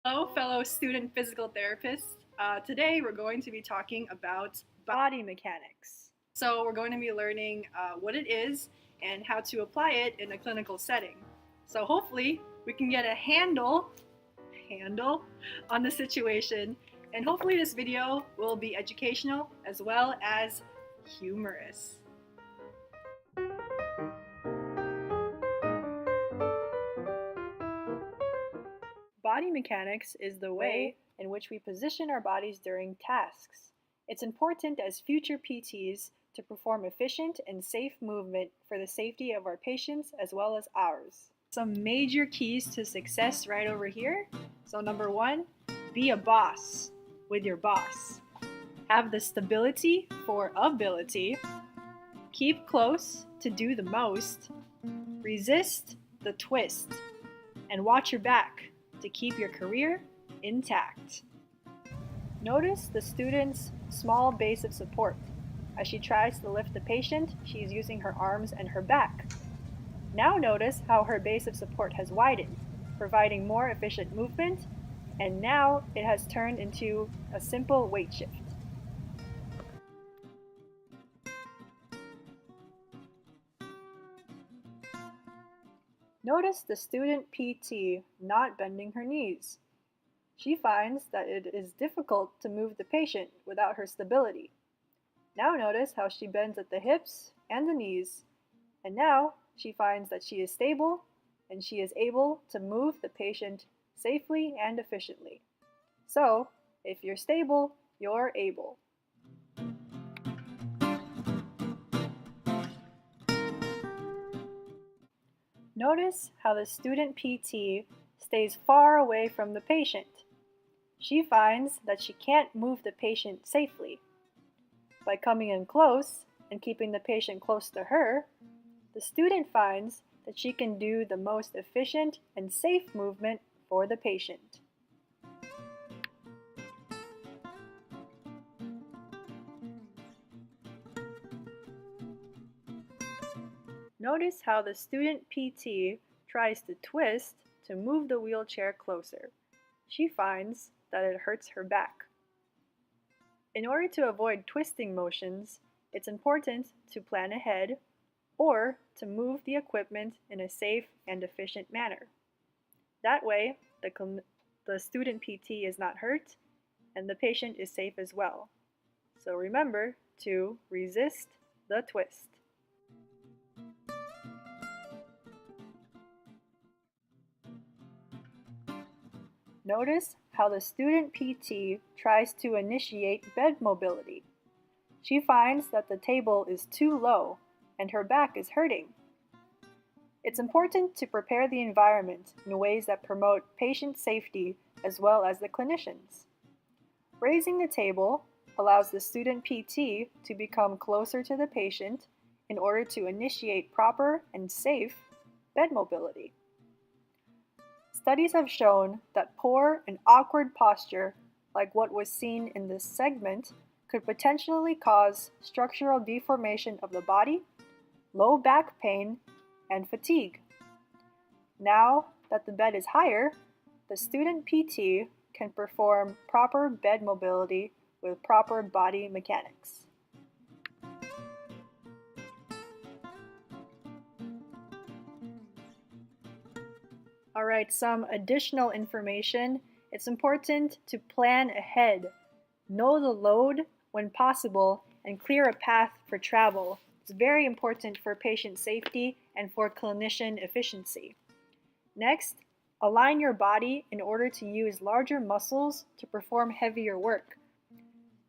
Hello, fellow student physical therapists. Today we're going to be talking about body mechanics. So we're going to be learning what it is and how to apply it in a clinical setting. So hopefully we can get a handle on the situation, and hopefully this video will be educational as well as humorous. Body mechanics is the way in which we position our bodies during tasks. It's important as future PTs to perform efficient and safe movement for the safety of our patients as well as ours. Some major keys to success right over here. So number one, be a boss with your boss. Have the stability for ability. Keep close to do the most. Resist the twist. And watch your back to keep your career intact. Notice the student's small base of support. As she tries to lift the patient, she is using her arms and her back. Now notice how her base of support has widened, providing more efficient movement, and now it has turned into a simple weight shift. Notice the student PT not bending her knees. She finds that it is difficult to move the patient without her stability. Now notice how she bends at the hips and the knees, and now she finds that she is stable and she is able to move the patient safely and efficiently. So, if you're stable, you're able. Notice how the student PT stays far away from the patient. She finds that she can't move the patient safely. By coming in close and keeping the patient close to her, the student finds that she can do the most efficient and safe movement for the patient. Notice how the student PT tries to twist to move the wheelchair closer. She finds that it hurts her back. In order to avoid twisting motions, it's important to plan ahead or to move the equipment in a safe and efficient manner. That way, the student PT is not hurt and the patient is safe as well. So remember to resist the twist. Notice how the student PT tries to initiate bed mobility. She finds that the table is too low and her back is hurting. It's important to prepare the environment in ways that promote patient safety as well as the clinicians. Raising the table allows the student PT to become closer to the patient in order to initiate proper and safe bed mobility. Studies have shown that poor and awkward posture, like what was seen in this segment, could potentially cause structural deformation of the body, low back pain, and fatigue. Now that the bed is higher, the student PT can perform proper bed mobility with proper body mechanics. Alright, some additional information. It's important to plan ahead. Know the load when possible and clear a path for travel. It's very important for patient safety and for clinician efficiency. Next, align your body in order to use larger muscles to perform heavier work.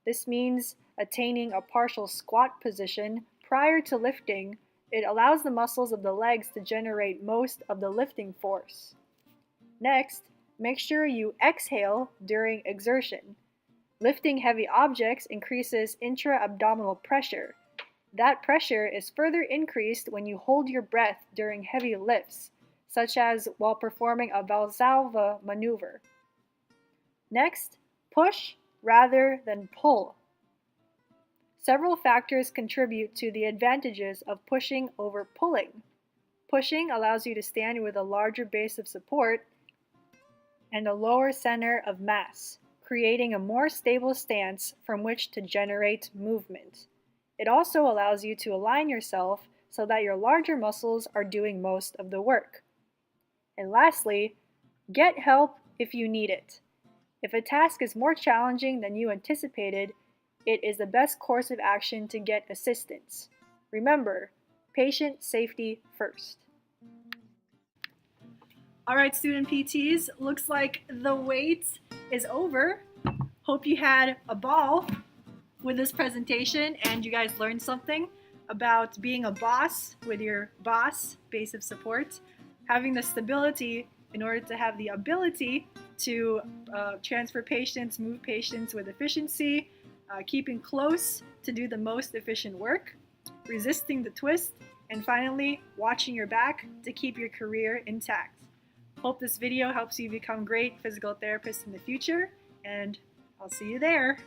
This means attaining a partial squat position prior to lifting. It allows the muscles of the legs to generate most of the lifting force. Next, make sure you exhale during exertion. Lifting heavy objects increases intra-abdominal pressure. That pressure is further increased when you hold your breath during heavy lifts, such as while performing a Valsalva maneuver. Next, push rather than pull. Several factors contribute to the advantages of pushing over pulling. Pushing allows you to stand with a larger base of support, and a lower center of mass, creating a more stable stance from which to generate movement. It also allows you to align yourself so that your larger muscles are doing most of the work. And lastly, get help if you need it. If a task is more challenging than you anticipated, it is the best course of action to get assistance. Remember, patient safety first. All right, student PTs, looks like the wait is over. Hope you had a ball with this presentation and you guys learned something about being a boss with your boss, base of support, having the stability in order to have the ability to transfer patients, move patients with efficiency, keeping close to do the most efficient work, resisting the twist, and finally, watching your back to keep your career intact. Hope this video helps you become great physical therapists in the future, and I'll see you there.